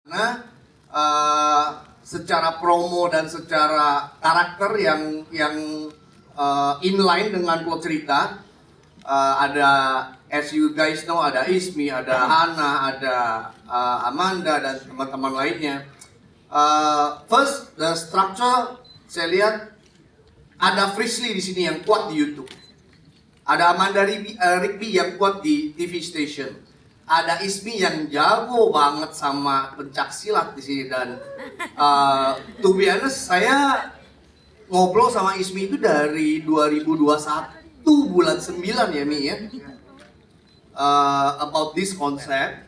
Karena secara promo dan secara karakter yang inline dengan plot cerita, ada as you guys know, ada Ismi, ada Hana, ada Amanda dan teman-teman lainnya. First, the structure saya lihat ada Frisley di sini yang kuat di YouTube, ada Amanda Rigby yang kuat di TV station, ada Ismi yang jago banget sama pencak silat di sini dan to be honest, saya ngobrol sama Ismi itu dari 2021 bulan 9 ya Mi ya, about this concept,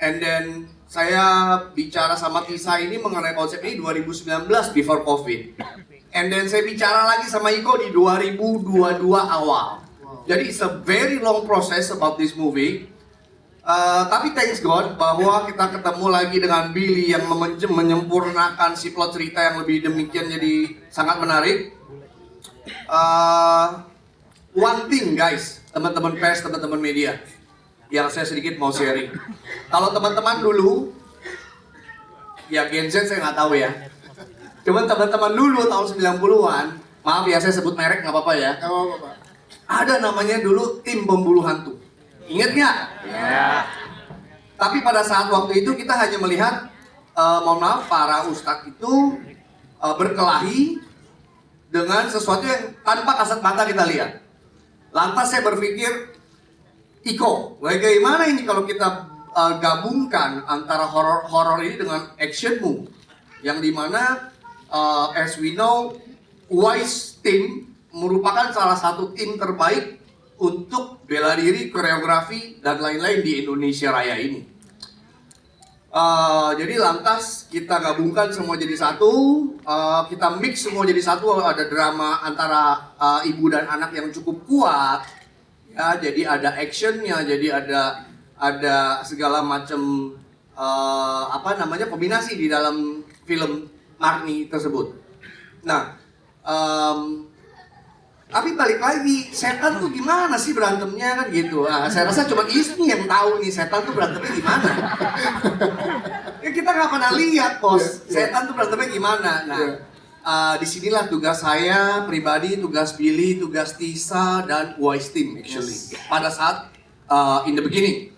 and then saya bicara sama Tisa ini mengenai konsep ini 2019 before COVID, and then saya bicara lagi sama Iko di 2022 awal. Jadi it's a very long process about this movie. Tapi thanks God bahwa kita ketemu lagi dengan Billy yang menyempurnakan si plot cerita yang lebih demikian jadi sangat menarik. One thing guys, teman-teman pers, teman-teman media, yang saya sedikit mau sharing. Kalau teman-teman dulu, ya Gen Z saya nggak tahu ya. Cuman teman-teman dulu tahun 90-an, maaf ya saya sebut merek nggak apa-apa ya. Nggak apa-apa, Pak. Ada namanya dulu tim pemburu hantu. Ingat nggak? Ya. Tapi pada saat waktu itu kita hanya melihat, mohon maaf, para ustadz itu berkelahi dengan sesuatu yang tanpa kasat mata kita lihat. Lantas saya berpikir, Iko, bagaimana ini kalau kita gabungkan antara horor ini dengan action movie, yang dimana as we know, Wise Team merupakan salah satu tim terbaik untuk bela diri, koreografi, dan lain-lain di Indonesia Raya ini. Jadi lantas kita gabungkan semua jadi satu, kita mix semua jadi satu, ada drama antara ibu dan anak yang cukup kuat, ya, jadi ada actionnya, jadi ada segala macam kombinasi di dalam film Marni tersebut. Nah, tapi balik lagi, setan tuh gimana sih berantemnya kan gitu. Saya rasa cuma Ismi yang tahu nih setan tuh berantemnya gimana. Ya kita nggak pernah lihat bos, setan tuh berantemnya gimana. Nah, disinilah tugas saya pribadi, tugas Billy, tugas Tisa dan Wise Team actually. Pada saat in the beginning.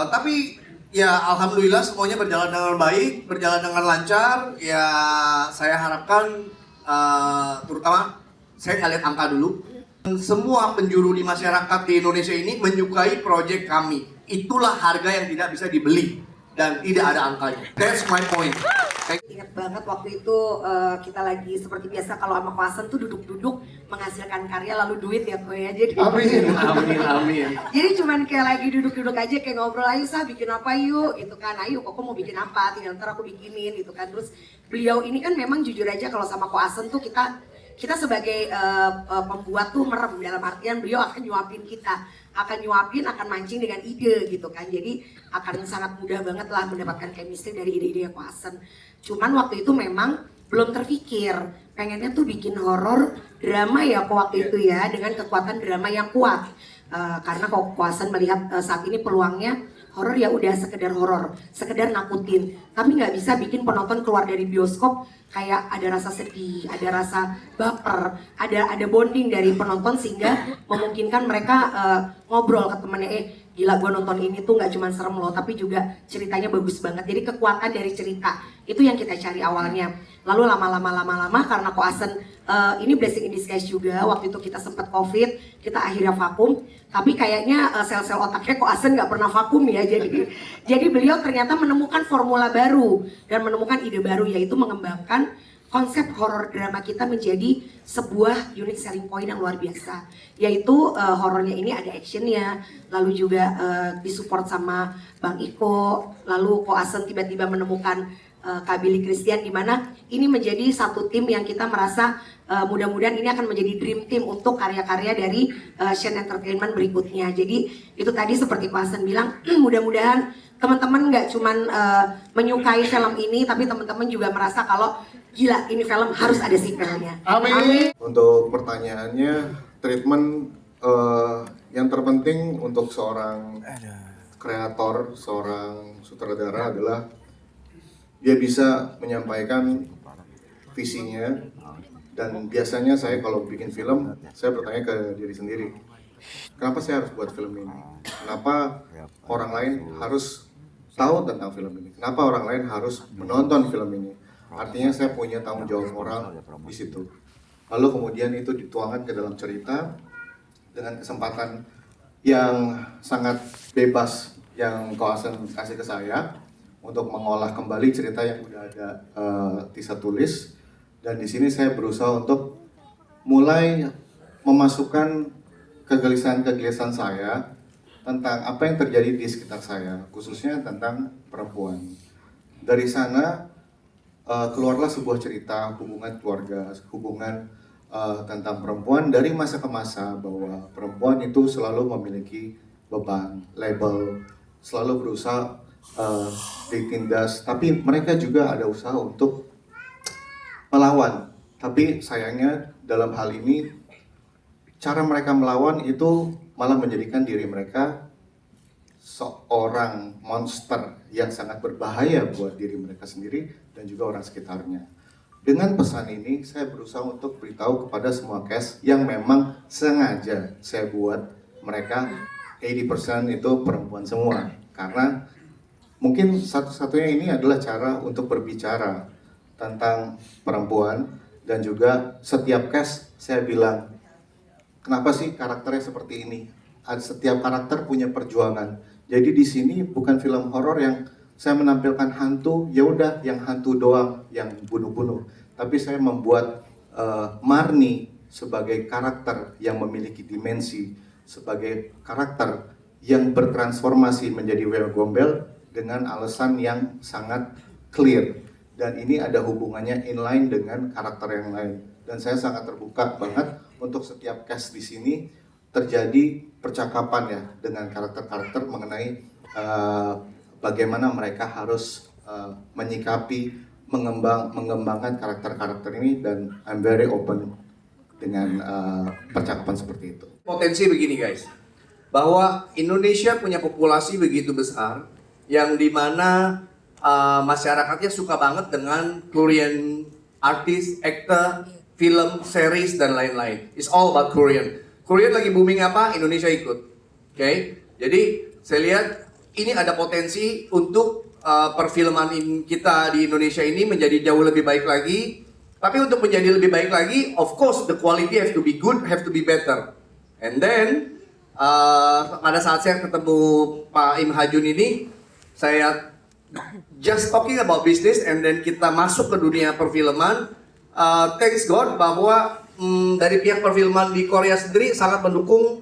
Tapi ya alhamdulillah semuanya berjalan dengan baik, berjalan dengan lancar. Ya saya harapkan terutama saya nggak lihat angka dulu. Semua penjuru di masyarakat di Indonesia ini menyukai proyek kami. Itulah harga yang tidak bisa dibeli dan tidak ada angkanya. That's my point. Ingat banget waktu itu kita lagi seperti biasa kalau sama Koasen tuh duduk-duduk menghasilkan karya lalu duit ya ya. Jadi Amin. Jadi cuman kayak lagi duduk-duduk aja kayak ngobrol, ayo Sa bikin apa yuk gitu kan. Ayo Koko mau bikin apa, tinggal ntar aku bikinin gitu kan. Terus beliau ini kan memang jujur aja kalau sama Koasen tuh kita sebagai pembuat tuh merem, dalam artian beliau akan nyuapin kita, akan mancing dengan ide gitu kan. Jadi akan sangat mudah banget lah mendapatkan chemistry dari ide-ide Koasen. Cuman waktu itu memang belum terpikir, pengennya tuh bikin horor drama ya waktu itu ya, dengan kekuatan drama yang kuat. Karena Koasen melihat saat ini peluangnya horor ya udah sekedar horor, sekedar nakutin, tapi nggak bisa bikin penonton keluar dari bioskop kayak ada rasa sedih, ada rasa baper, ada bonding dari penonton sehingga memungkinkan mereka ngobrol ke temennya, gila gue nonton ini tuh nggak cuma serem loh, tapi juga ceritanya bagus banget. Jadi kekuatan dari cerita itu yang kita cari awalnya. Lalu lama-lama karena Koasen ini blessing in disguise juga. Waktu itu kita sempat COVID, kita akhirnya vakum. Tapi kayaknya sel-sel otaknya Koasen nggak pernah vakum ya. Jadi beliau ternyata menemukan formula baru dan menemukan ide baru, yaitu mengembangkan konsep horor drama kita menjadi sebuah unique selling point yang luar biasa. Yaitu horornya ini ada actionnya, lalu juga disupport sama Bang Iko, lalu Koasen tiba-tiba menemukan Kak Billy Christian, di mana ini menjadi satu tim yang kita merasa mudah-mudahan ini akan menjadi dream team untuk karya-karya dari Shen Entertainment berikutnya. Jadi itu tadi seperti Koasen bilang, mudah-mudahan teman-teman nggak cuman menyukai film ini, tapi teman-teman juga merasa kalau gila ini film harus ada sequelnya. Amin. Untuk pertanyaannya, treatment yang terpenting untuk seorang kreator, seorang sutradara adalah dia bisa menyampaikan visinya. Dan biasanya saya kalau bikin film, saya bertanya ke diri sendiri, kenapa saya harus buat film ini? Kenapa orang lain harus tahu tentang film ini? Kenapa orang lain harus menonton film ini? Artinya saya punya tanggung jawab moral di situ. Lalu kemudian itu dituangkan ke dalam cerita dengan kesempatan yang sangat bebas yang Koasen kasih ke saya untuk mengolah kembali cerita yang udah ada Tisa tulis. Dan di sini saya berusaha untuk mulai memasukkan kegelisahan-kegelisahan saya tentang apa yang terjadi di sekitar saya, khususnya tentang perempuan. Dari sana keluarlah sebuah cerita hubungan keluarga, hubungan tentang perempuan dari masa ke masa, bahwa perempuan itu selalu memiliki beban, label, selalu berusaha ditindas, tapi mereka juga ada usaha untuk melawan. Tapi sayangnya dalam hal ini cara mereka melawan itu malah menjadikan diri mereka seorang monster yang sangat berbahaya buat diri mereka sendiri dan juga orang sekitarnya. Dengan pesan ini saya berusaha untuk beritahu kepada semua cast yang memang sengaja saya buat mereka 80% itu perempuan semua, karena mungkin satu-satunya ini adalah cara untuk berbicara tentang perempuan. Dan juga setiap cast saya bilang, kenapa sih karakternya seperti ini? Setiap karakter punya perjuangan. Jadi di sini bukan film horor yang saya menampilkan hantu, ya udah yang hantu doang yang bunuh-bunuh. Tapi saya membuat Marni sebagai karakter yang memiliki dimensi, sebagai karakter yang bertransformasi menjadi Wewe Gombel dengan alasan yang sangat clear. Dan ini ada hubungannya inline dengan karakter yang lain. Dan saya sangat terbuka banget untuk setiap cast di sini terjadi percakapan ya dengan karakter-karakter mengenai bagaimana mereka harus menyikapi, mengembangkan karakter-karakter ini, dan I'm very open dengan percakapan seperti itu. Potensi begini guys, bahwa Indonesia punya populasi begitu besar yang dimana masyarakatnya suka banget dengan Korean artis, aktor, film, series, dan lain-lain. It's all about Korean. Korean lagi booming apa, Indonesia ikut. Oke, jadi saya lihat ini ada potensi untuk perfilman kita di Indonesia ini menjadi jauh lebih baik lagi. Tapi untuk menjadi lebih baik lagi, of course the quality have to be good, have to be better. And then pada saat saya ketemu Pak Im Ha Jun ini, saya just talking about business, and then kita masuk ke dunia perfilman. Thanks God bahwa dari pihak perfilman di Korea sendiri sangat mendukung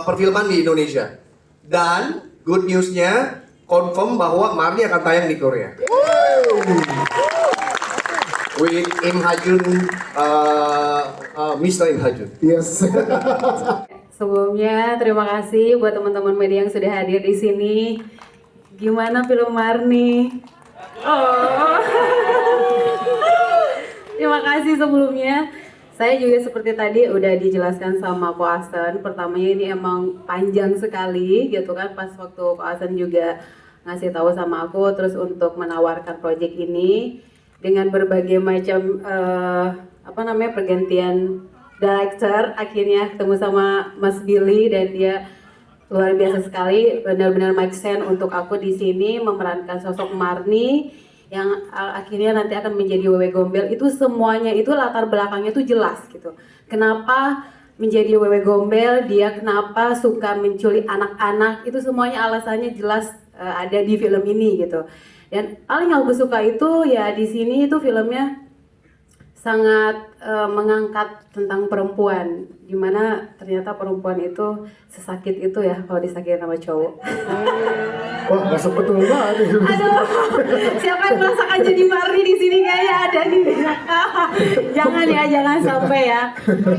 perfilman di Indonesia. Dan good newsnya confirm bahwa Marni akan tayang di Korea. With Im Ha Jun, Mr. Im Ha Jun. Yes. Sebelumnya terima kasih buat teman-teman media yang sudah hadir di sini. Gimana film Marni? Oh. Terima kasih sebelumnya. Saya juga seperti tadi udah dijelaskan sama Ko Asen. Pertamanya ini emang panjang sekali gitu kan, pas waktu Ko Asen juga ngasih tahu sama aku terus untuk menawarkan proyek ini dengan berbagai macam pergantian director, akhirnya ketemu sama Mas Billy dan dia luar biasa sekali, benar-benar make sense untuk aku di sini memerankan sosok Marni yang akhirnya nanti akan menjadi Wewe Gombel. Itu semuanya itu latar belakangnya itu jelas gitu. Kenapa menjadi Wewe Gombel, dia kenapa suka menculik anak-anak, itu semuanya alasannya jelas ada di film ini gitu. Dan paling aku suka itu ya di sini itu filmnya sangat mengangkat tentang perempuan, dimana ternyata perempuan itu sesakit itu ya kalau disakitin sama cowok. Wah, nggak sebetul banget. Aduh, siapa yang merasakan jadi Marni di sini kayaknya ada nih. Jangan ya, jangan sampai ya.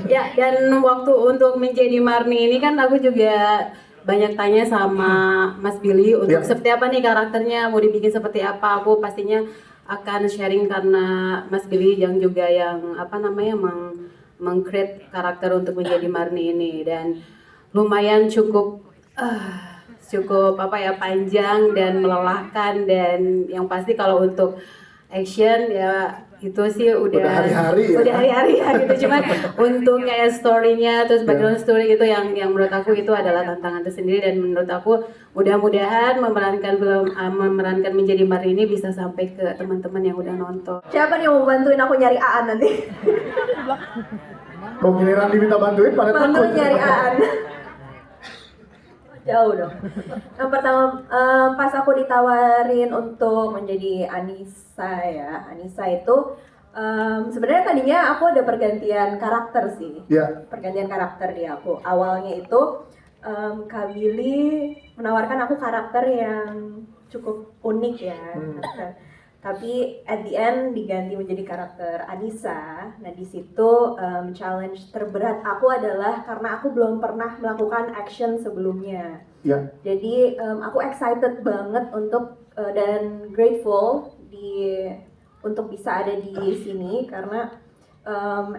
Ya, dan waktu untuk menjadi Marni ini kan aku juga banyak tanya sama Mas Billy untuk seperti apa nih karakternya, mau dibikin seperti apa. Aku pastinya akan sharing karena Mas Billy yang juga yang meng-create karakter untuk menjadi Marni ini, dan lumayan cukup cukup panjang dan melelahkan, dan yang pasti kalau untuk action ya itu sih udah hari-hari ya. udah hari-hari ya gitu. Cuman untuk kayak story-nya terus background story itu yang menurut aku itu adalah tantangan tersendiri, dan menurut aku mudah-mudahan memerankan menjadi Marni ini bisa sampai ke teman-teman yang udah nonton. Siapa nih mau bantuin aku nyari Aan nanti? Mau giliran diminta bantuin pada Bantuin takut. nyari Aan. Jauh dong. Yang pertama pas aku ditawarin untuk menjadi Anissa ya, Anissa itu sebenarnya tadinya aku ada pergantian karakter sih. Ya. Pergantian karakter di aku. Awalnya itu Kak Billy menawarkan aku karakter yang cukup unik ya. Tapi at the end diganti menjadi karakter Anissa. Nah di situ challenge terberat aku adalah karena aku belum pernah melakukan action sebelumnya. Ya. Jadi aku excited banget untuk dan grateful untuk bisa ada di sini karena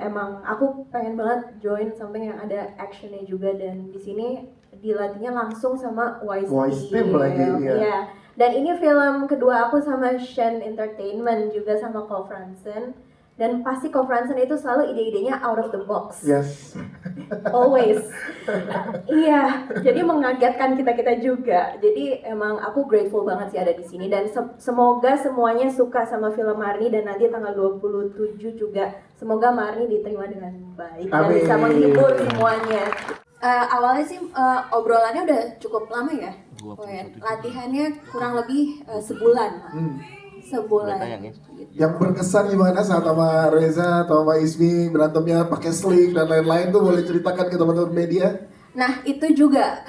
emang aku pengen banget join something yang ada actionnya juga, dan di sini dilatihnya langsung sama Wise Team lagi, ya. Iya. Dan ini film kedua aku sama Shen Entertainment, juga sama Cole Franzen. Dan pasti Cole Franzen itu selalu ide-idenya out of the box. Yes. Always. Iya, jadi mengagetkan kita-kita juga. Jadi emang aku grateful banget sih ada di sini, dan semoga semuanya suka sama film Marni, dan nanti tanggal 27 juga semoga Marni diterima dengan baik dan Amin. bisa menghibur semuanya. Awalnya sih obrolannya udah cukup lama ya. Latihannya kurang lebih sebulan lah. Sebulan. Yang berkesan gimana saat sama Reza atau sama Ismi berantemnya pakai sling dan lain-lain tuh, boleh ceritakan ke teman-teman media? Nah itu juga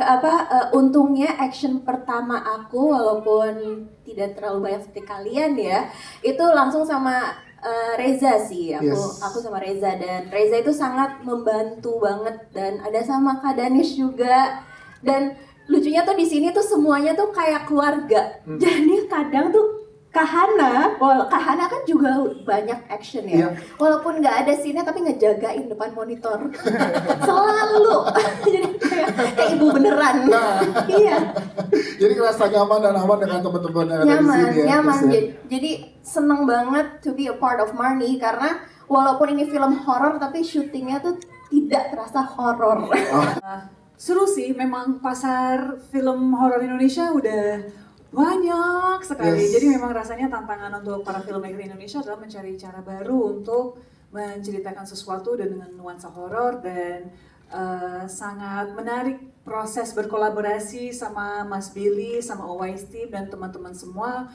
untungnya action pertama aku walaupun tidak terlalu banyak seperti kalian ya, itu langsung sama Reza sih, aku sama Reza, dan Reza itu sangat membantu banget, dan ada sama Kak Danish juga. Dan lucunya tuh di sini tuh semuanya tuh kayak keluarga. Jadi kadang tuh Kak Hana kan juga banyak action ya. Walaupun nggak ada scene-nya tapi ngejagain depan monitor. Selalu. Jadi kayak ibu beneran. Iya. Jadi kerasa nyaman dan aman dengan teman-teman yang ada di sini ya. Nyaman. Jadi seneng banget to be a part of Marni, karena walaupun ini film horor tapi syutingnya tuh tidak terasa horor. Seru sih, memang pasar film horor Indonesia udah banyak sekali. Yes. Jadi memang rasanya tantangan untuk para filmmaker Indonesia adalah mencari cara baru untuk menceritakan sesuatu dan dengan nuansa horor, dan sangat menarik proses berkolaborasi sama Mas Billy, sama Wise Team dan teman-teman semua.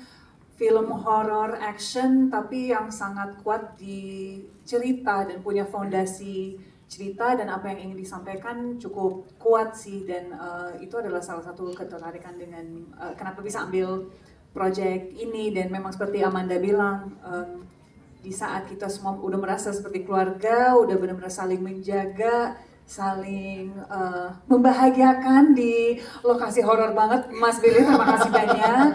Film horor action tapi yang sangat kuat di cerita dan punya fondasi cerita, dan apa yang ingin disampaikan cukup kuat sih, dan itu adalah salah satu ketertarikan dengan kenapa bisa ambil project ini. Dan memang seperti Amanda bilang, di saat kita semua udah merasa seperti keluarga, udah benar-benar saling menjaga, saling membahagiakan di lokasi horor banget. Mas Billy, terima kasih banyak.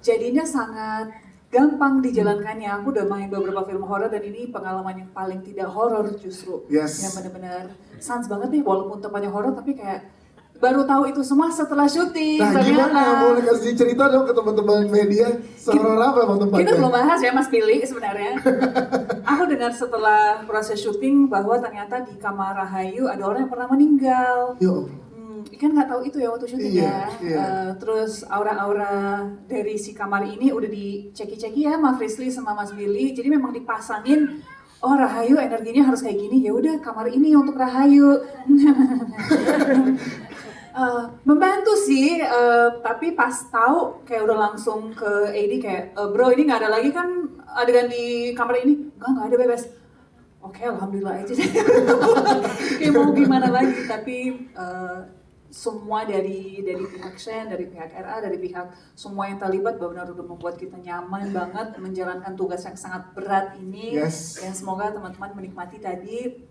Jadinya sangat gampang dijalankannya. Aku udah main beberapa film horor dan ini pengalaman yang paling tidak horor justru. Yes. Yang benar-benar sans banget nih, walaupun tempatnya horor tapi kayak baru tahu itu semua setelah syuting. Nah gimana? Boleh kasih cerita dong ke teman-teman media, sehoror apa emang tempatnya? Kita belum bahas ya Mas Billy sebenarnya. Aku dengar setelah proses syuting bahwa ternyata di kamar Rahayu ada orang yang pernah meninggal. Yo. Kan nggak tahu itu ya waktu syuting Iya, ya. iya. Terus aura-aura dari si kamar ini udah diceki-ceki ya Mas Frisly sama Mas Billy. Jadi memang dipasangin, oh Rahayu energinya harus kayak gini, ya udah kamar ini untuk Rahayu. Membantu sih, tapi pas tahu kayak udah langsung ke AD kayak, bro ini nggak ada lagi kan adegan di kamar ini? Nggak ada, bebas. Oke, alhamdulillah aja. Kayak mau gimana lagi, tapi semua dari pihak Shen, dari pihak RA, dari pihak semua yang terlibat benar-benar udah membuat kita nyaman banget menjalankan tugas yang sangat berat ini. Yes. Dan semoga teman-teman menikmati tadi.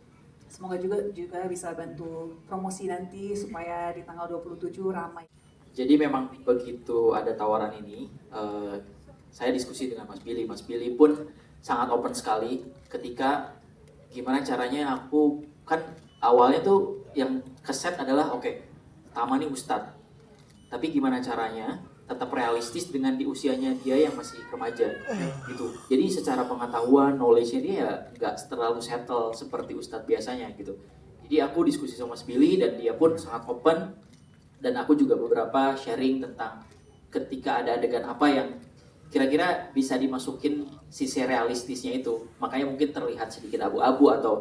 Semoga juga bisa bantu promosi nanti supaya di tanggal 27 ramai. Jadi memang begitu ada tawaran ini, saya diskusi dengan Mas Billy. Mas Billy pun sangat open sekali ketika gimana caranya aku, kan awalnya tuh yang keset adalah oke, Tama nih Ustadz. tapi gimana caranya tetap realistis dengan di usianya dia yang masih remaja gitu. Jadi secara pengetahuan, knowledge-nya dia ya nggak terlalu settle seperti Ustadz biasanya gitu. Jadi aku diskusi sama Mas Billy dan dia pun sangat open, dan aku juga beberapa sharing tentang ketika ada adegan apa yang kira-kira bisa dimasukin sisi realistisnya itu. Makanya mungkin terlihat sedikit abu-abu atau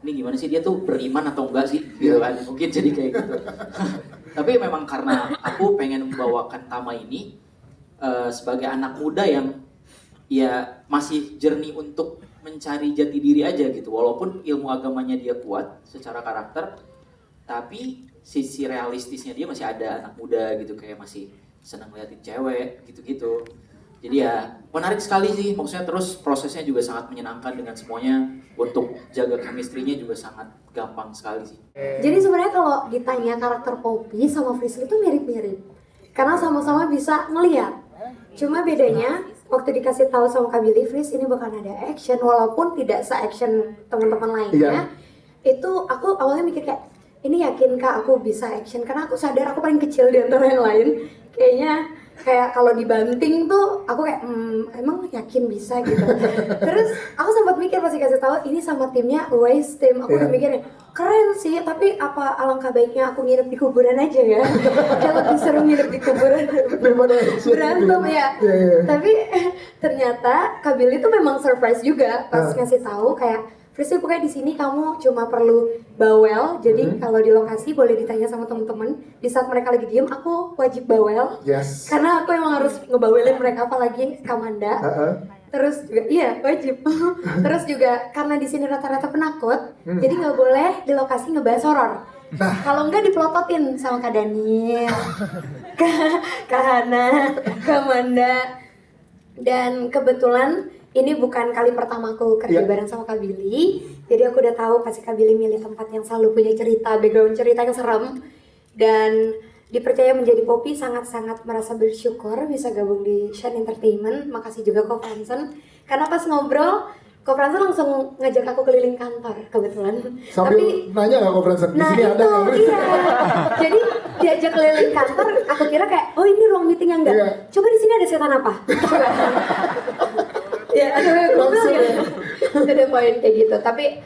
ini gimana sih dia tuh beriman atau enggak sih gitu kan. Mungkin jadi kayak gitu. Tapi memang karena aku pengen membawakan Tama ini sebagai anak muda yang ya masih jernih untuk mencari jati diri aja gitu. Walaupun ilmu agamanya dia kuat secara karakter, tapi sisi realistisnya dia masih ada anak muda gitu, kayak masih senang liatin cewek gitu-gitu. Jadi ya menarik sekali sih, maksudnya terus prosesnya juga sangat menyenangkan dengan semuanya. Untuk jaga chemistry-nya juga sangat gampang sekali sih. Jadi sebenarnya kalau ditanya karakter Poppy sama Frisly itu mirip-mirip, karena sama-sama bisa ngeliat. Cuma bedanya waktu dikasih tahu sama Kak Billy, Fris ini bakal ada action, walaupun tidak se-action teman-teman lainnya. Itu aku awalnya mikir kayak, ini yakin Kak aku bisa action, karena aku sadar aku paling kecil di antara yang lain. Kayaknya kayak kalau dibanting tuh aku kayak emang yakin bisa gitu. Terus aku sempat mikir pas dikasih tahu ini sama timnya Waze tim, aku udah mikirnya keren sih, tapi apa alangkah baiknya aku nginep di kuburan aja ya. Kayak lebih seru nginep di kuburan daripada berantem ya. Tapi ternyata Kak Billy tuh memang surprise juga pas ngasih tahu kayak Frisly pokoknya di sini kamu cuma perlu bawel, jadi kalau di lokasi boleh ditanya sama teman-teman. Di saat mereka lagi diem, aku wajib bawel. Karena aku emang harus ngebawelin mereka, apalagi Kamanda. Terus juga, iya wajib. Terus juga karena di sini rata-rata penakut, jadi nggak boleh di lokasi ngebahas horor. Kalau nggak dipelototin sama Kak Daniel, Kak Hana, Kamanda. Dan kebetulan ini bukan kali pertama aku kerja bareng sama Kak Billy. Jadi aku udah tahu pasti Kak Billy milih tempat yang selalu punya cerita, background cerita yang serem. Dan dipercaya menjadi Poppy, sangat-sangat merasa bersyukur bisa gabung di Shine Entertainment. Makasih juga Ko Fransen. Karena pas ngobrol, Ko Fransen langsung ngajak aku keliling kantor kebetulan. Sambil nanya nggak Ko Fransen? Di sini ada nggak? Iya. Jadi diajak keliling kantor, aku kira kayak, oh ini ruang meeting yang enggak. Coba di sini ada setan apa? Ya, ada poin kayak gitu. Tapi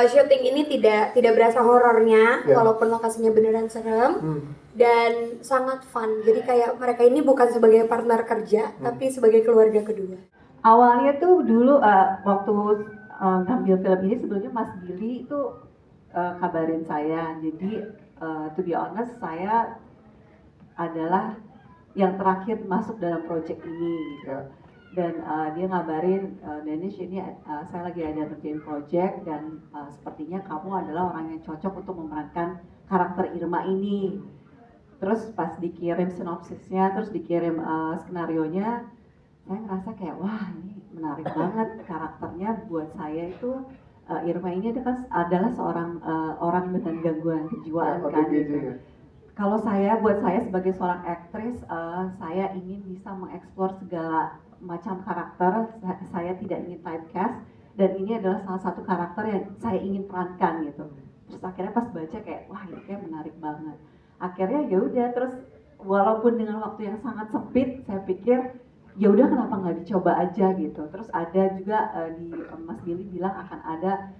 syuting ini tidak berasa horornya, walaupun lokasinya beneran serem dan sangat fun. Jadi kayak mereka ini bukan sebagai partner kerja, tapi sebagai keluarga kedua. Awalnya tuh dulu waktu ngambil film ini sebelumnya Mas Billy itu kabarin saya. Jadi to be honest, saya adalah yang terakhir masuk dalam project ini gitu. Dan dia ngabarin, Danish ini saya lagi ada ngerjain project dan sepertinya kamu adalah orang yang cocok untuk memerankan karakter Irma ini. Terus pas dikirim sinopsisnya, terus dikirim skenarionya, saya ngerasa kayak wah ini menarik banget karakternya. Buat saya itu Irma ini adalah seorang orang dengan gangguan kejiwaan kan gitu. Kalau buat saya sebagai seorang aktris, saya ingin bisa mengeksplor segala macam karakter. Saya tidak ingin typecast, dan ini adalah salah satu karakter yang saya ingin perankan gitu. Terus akhirnya pas baca kayak wah ini kayak menarik banget. Akhirnya ya udah, terus walaupun dengan waktu yang sangat sempit, saya pikir ya udah kenapa nggak dicoba aja gitu. Terus ada juga di Mas Billy bilang akan ada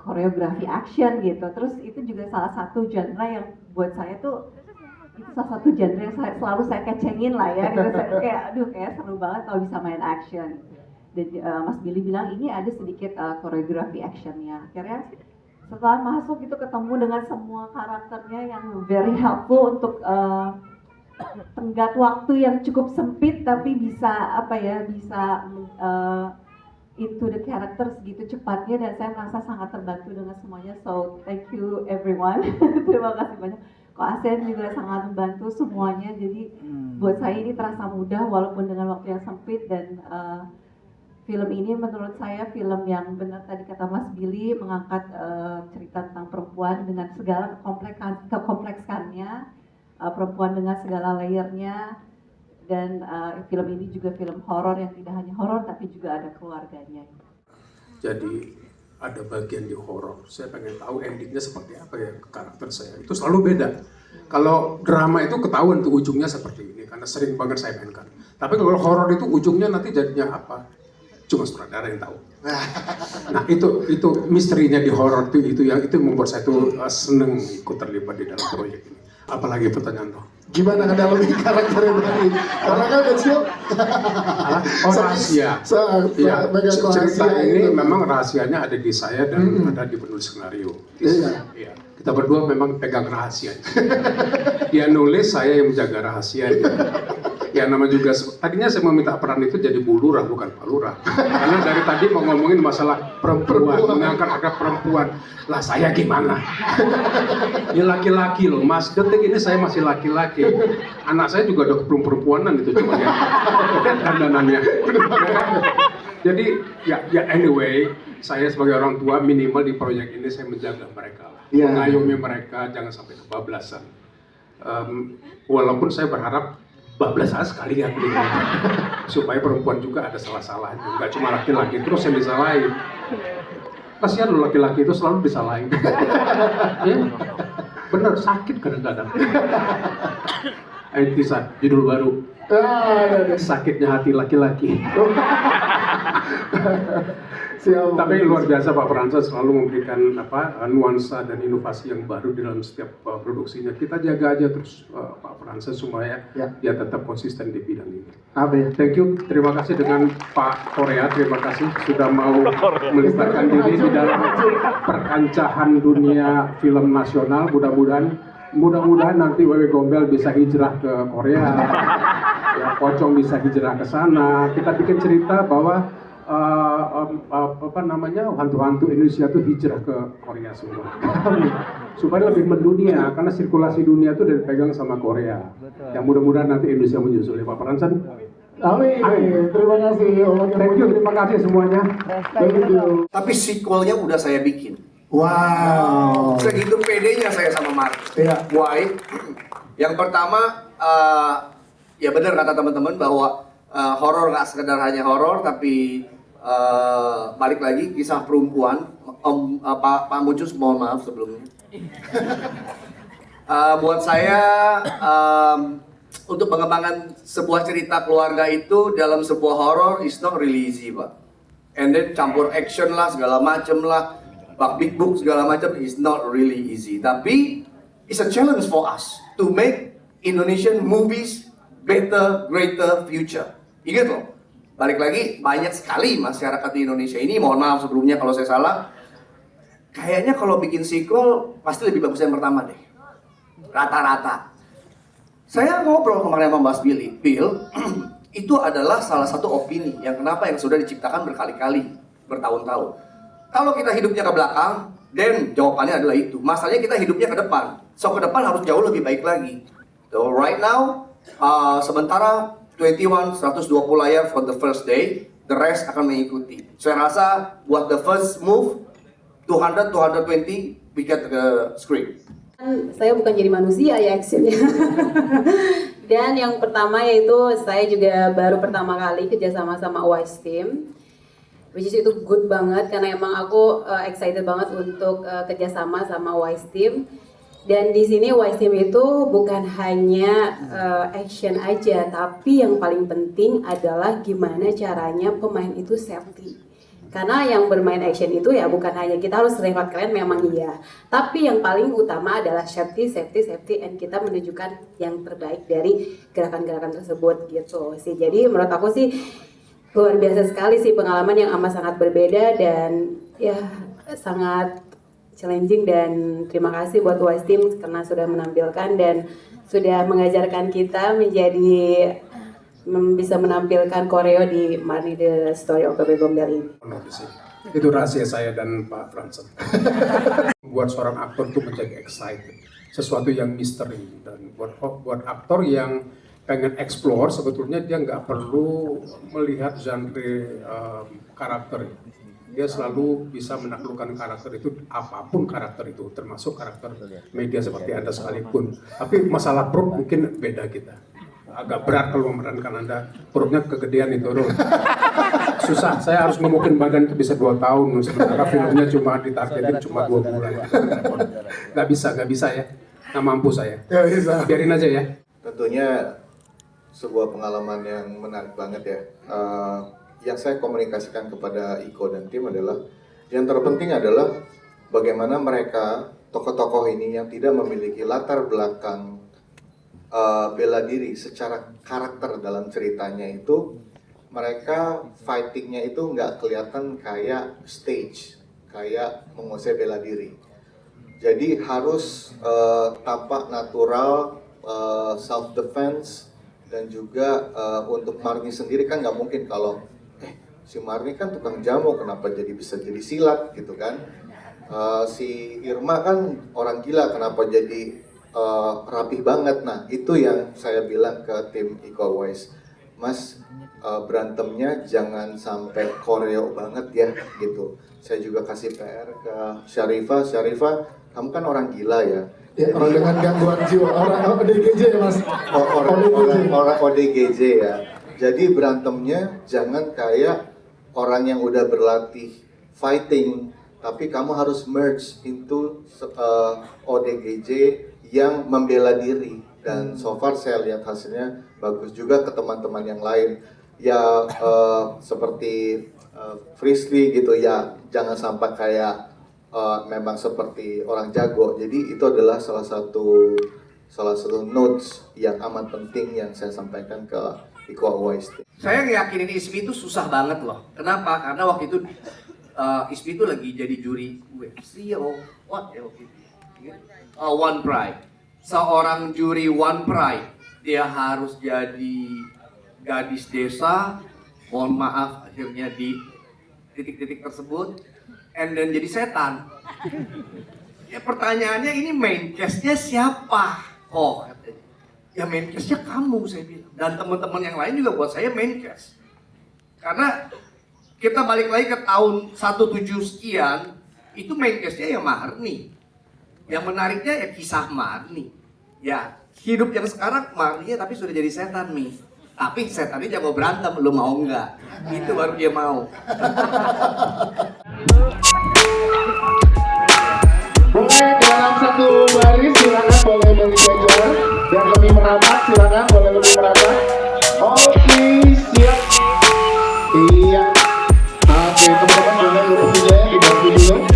koreografi action gitu. Terus itu juga salah satu genre yang buat saya tuh itu salah satu genre yang selalu saya kecengin lah ya gitu. Saya kayak aduh kayak seru banget kalau bisa main action. Dan Mas Billy bilang ini ada sedikit koreografi actionnya. Akhirnya setelah masuk itu ketemu dengan semua karakternya yang very helpful untuk tenggat waktu yang cukup sempit, tapi bisa into the character segitu cepatnya, dan saya merasa sangat terbantu dengan semuanya. So thank you everyone. Terima kasih banyak. Ko Asen juga sangat membantu semuanya. Jadi buat saya ini terasa mudah walaupun dengan waktu yang sempit. Dan film ini menurut saya film yang benar tadi kata Mas Billy, mengangkat cerita tentang perempuan dengan segala kekompleksannya, perempuan dengan segala layernya. Dan film ini juga film horor yang tidak hanya horor tapi juga ada keluarganya. Jadi ada bagian di horor. Saya pengen tahu endingnya seperti apa ya karakter saya. Itu selalu beda. Kalau drama itu ketahuan tuh ujungnya seperti ini karena sering banget saya mainkan. Tapi kalau horor itu ujungnya nanti jadinya apa? Cuma sutradara yang tahu. Nah itu misterinya di horor itu yang membuat saya tuh seneng ikut terlibat di dalam proyek ini. Apalagi pertanyaan lo? Gimana ngedalamin karakternya Bali? Karena kan kecil. Oh rahasia. Iya, cerita ini memang rahasianya ada di saya dan ada di penulis skenario. Iya. Kita berdua memang pegang rahasia. Dia nulis, saya yang menjaga rahasia. Ya nama juga, tadinya saya mau minta peran itu jadi Bu Lurah, bukan Pak Lurah. Karena dari tadi mau ngomongin masalah perempuan, mengangkat harga perempuan. Lah saya gimana? Ini laki-laki loh, Mas. Detik ini saya masih laki-laki. Anak saya juga udah perempuanan itu cuma ya. Dandanannya. Jadi ya anyway, saya sebagai orang tua minimal di proyek ini saya menjaga mereka lah. Mengayomi mereka jangan sampai kebablasan. Walaupun saya berharap bablas sekalian supaya perempuan juga ada salah-salahnya, nggak cuma laki-laki terus yang disalahin. Kasihan loh laki-laki itu selalu disalahin. Ya, bener sakit kadang-kadang. Ayo Tisa, judul baru. Sakitnya hati laki-laki. Tapi luar biasa Pak Fransa selalu memberikan nuansa dan inovasi yang baru di dalam setiap produksinya. Kita jaga aja terus Pak Fransa supaya dia tetap konsisten di bidang ini. Amin. Thank you, terima kasih dengan Pak Korea, terima kasih sudah mau melibatkan diri di dalam perkancahan dunia film nasional. Mudah-mudahan nanti Wewe Gombel bisa hijrah ke Korea, ya Pocong bisa hijrah ke sana. Kita bikin cerita bahwa hantu-hantu Indonesia itu hijrah ke Korea semua supaya lebih mendunia karena sirkulasi dunia itu dipegang sama Korea. Yang mudah-mudahan nanti Indonesia menyusul ya Pak Pransan. Amin. Terima kasih. Thank you, terima kasih semuanya. Thank you. Tapi sequelnya udah saya bikin. Wow. Segitu pedenya saya sama Mark. Iya. Why? Yang pertama, ya benar kata teman-teman bahwa horor nggak sekedar hanya horor, tapi balik lagi kisah perempuan. Pak Mucus mohon maaf sebelumnya. Buat saya untuk mengembangkan sebuah cerita keluarga itu dalam sebuah horor is not really easy, Pak. And then campur action lah segala macem lah, big book segala macam is not really easy. Tapi it's a challenge for us to make Indonesian movies better, greater future. Ingat loh, balik lagi banyak sekali masyarakat di Indonesia ini, mohon maaf sebelumnya kalau saya salah, kayaknya kalau bikin sequel pasti lebih bagus yang pertama deh, rata-rata. Saya ngobrol kemarin sama Mas Bill, itu adalah salah satu opini yang kenapa yang sudah diciptakan berkali-kali, bertahun-tahun. Kalau kita hidupnya ke belakang, then jawabannya adalah itu. Masalahnya kita hidupnya ke depan, so ke depan harus jauh lebih baik lagi. So right now, sementara 21, 120 layar for the first day, the rest akan mengikuti. Saya rasa buat the first move, 200, 220, we get the script. Saya bukan jadi manusia ya actionnya. Dan yang pertama yaitu saya juga baru pertama kali kerjasama sama Wise Team, which is itu good banget karena emang aku excited banget untuk kerjasama sama Wise Team. Dan di sini Wise Team itu bukan hanya action aja, tapi yang paling penting adalah gimana caranya pemain itu safety. Karena yang bermain action itu ya bukan hanya kita harus terlihat keren, memang iya. Tapi yang paling utama adalah safety, and kita menunjukkan yang terbaik dari gerakan-gerakan tersebut gitu sih. Jadi menurut aku sih luar biasa sekali sih, pengalaman yang amat sangat berbeda dan ya sangat challenging. Dan terima kasih buat Wise Team karena sudah menampilkan dan sudah mengajarkan kita menjadi bisa menampilkan koreo di Marni The Story of Wewe Gombel ini. Itu rahasia saya dan Pak Fransen. Buat seorang aktor itu menjadi excited, sesuatu yang misteri, dan buat aktor yang pengen explore sebetulnya dia nggak perlu melihat genre karakter. Dia selalu bisa menaklukkan karakter itu, apapun karakter itu, termasuk karakter media seperti Anda sekalipun. Tapi masalah perut mungkin beda kita. Agak berat kalau memerankan Anda, perutnya kegedean itu. Susah, saya harus memukin badan itu bisa 2 tahun, sementara filmnya cuma ditargetin cuma 2 bulan. Nggak bisa ya. Nggak mampu saya. Ya bisa. Biarin aja ya. Tentunya sebuah pengalaman yang menarik banget ya. Yang saya komunikasikan kepada Iko dan tim adalah yang terpenting adalah bagaimana mereka tokoh-tokoh ini yang tidak memiliki latar belakang bela diri secara karakter dalam ceritanya itu, mereka fightingnya itu nggak kelihatan kayak stage, kayak menguasai bela diri. Jadi harus tampak natural, self defense, dan juga untuk Marni sendiri kan nggak mungkin kalau si Marni kan tukang jamu, kenapa jadi bisa jadi silat gitu kan? Si Irma kan orang gila, kenapa jadi rapih banget? Nah itu yang saya bilang ke tim Iko Uwais, Mas, berantemnya jangan sampai koreo banget ya gitu. Saya juga kasih PR ke Syarifah, kamu kan orang gila ya. Ya, orang dengan gangguan jiwa, orang ODGJ ya Mas. Orang ODGJ ya. Jadi berantemnya jangan kayak orang yang udah berlatih fighting, tapi kamu harus merge into ODGJ yang membela diri. Dan so far saya lihat hasilnya bagus juga ke teman-teman yang lain. Ya seperti Frisly gitu ya, jangan sampai kayak memang seperti orang jago. Jadi itu adalah salah satu notes yang amat penting yang saya sampaikan ke Iko Uwais. Saya ngeyakinin Ismi itu susah banget loh. Kenapa? Karena waktu itu Ismi itu lagi jadi juri UFC what ya waktu itu? One Pride. Seorang juri One Pride, dia harus jadi gadis desa, mohon maaf akhirnya di titik-titik tersebut, and then jadi setan. Ya pertanyaannya ini main cast-nya siapa? Oh, ya main cast-nya kamu, saya bilang. Dan teman-teman yang lain juga buat saya main cast. Karena kita balik lagi ke tahun 17 sekian, itu main cast-nya ya Marni. Yang menariknya ya kisah Marni. Ya, hidup yang sekarang Marni tapi sudah jadi setan nih. Tapi setannya jago berantem, lu mau nggak? Itu baru dia mau. Boleh dalam satu baris, silakan boleh berjajar dan lebih merapat, silakan boleh lebih merapat. Oke, siap. Iya. Oke, teman-teman boleh lurus juga ya, dibantu dulu.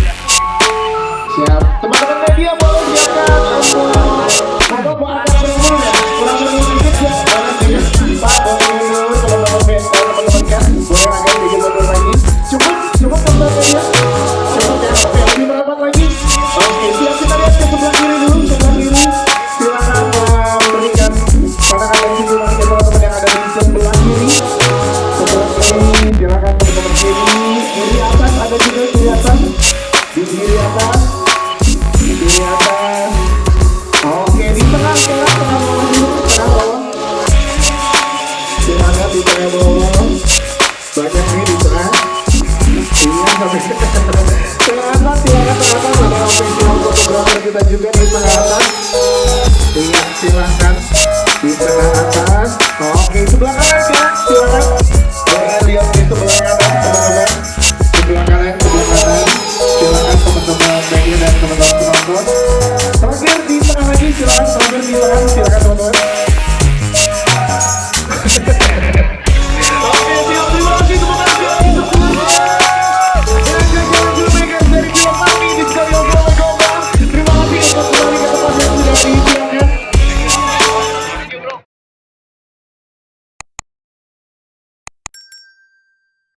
Siap. Teman-teman media boleh siapkan. Atau mau agak berumur ya? Kurang berumur dikit ya. Pak, boleh dulu teman-teman kan. Boleh agak sedikit mundur lagi. Cukup teman-teman media. Cukup ya. Oke, lebih merapat lagi. Oke, siap, kita lihat ke sebelah kiri dulu, sebelah kiri. Silakan memberikan pandangan dari sini lagi ke teman-teman yang ada di sebelah kiri. Sebelah kiri, silakan teman-teman kiri. Kiri atas ada juga kiri atas. Di kiri atas. Di kiri atas. Oke, di tengah bawah dulu, tengah bawah. Silakan di tengah bawah. Banyak nih di tengah. Iya, sampai silakan ada official fotografer kita juga di tengah atas. Iya, silakan di tengah atas. Oke, sebelah kanan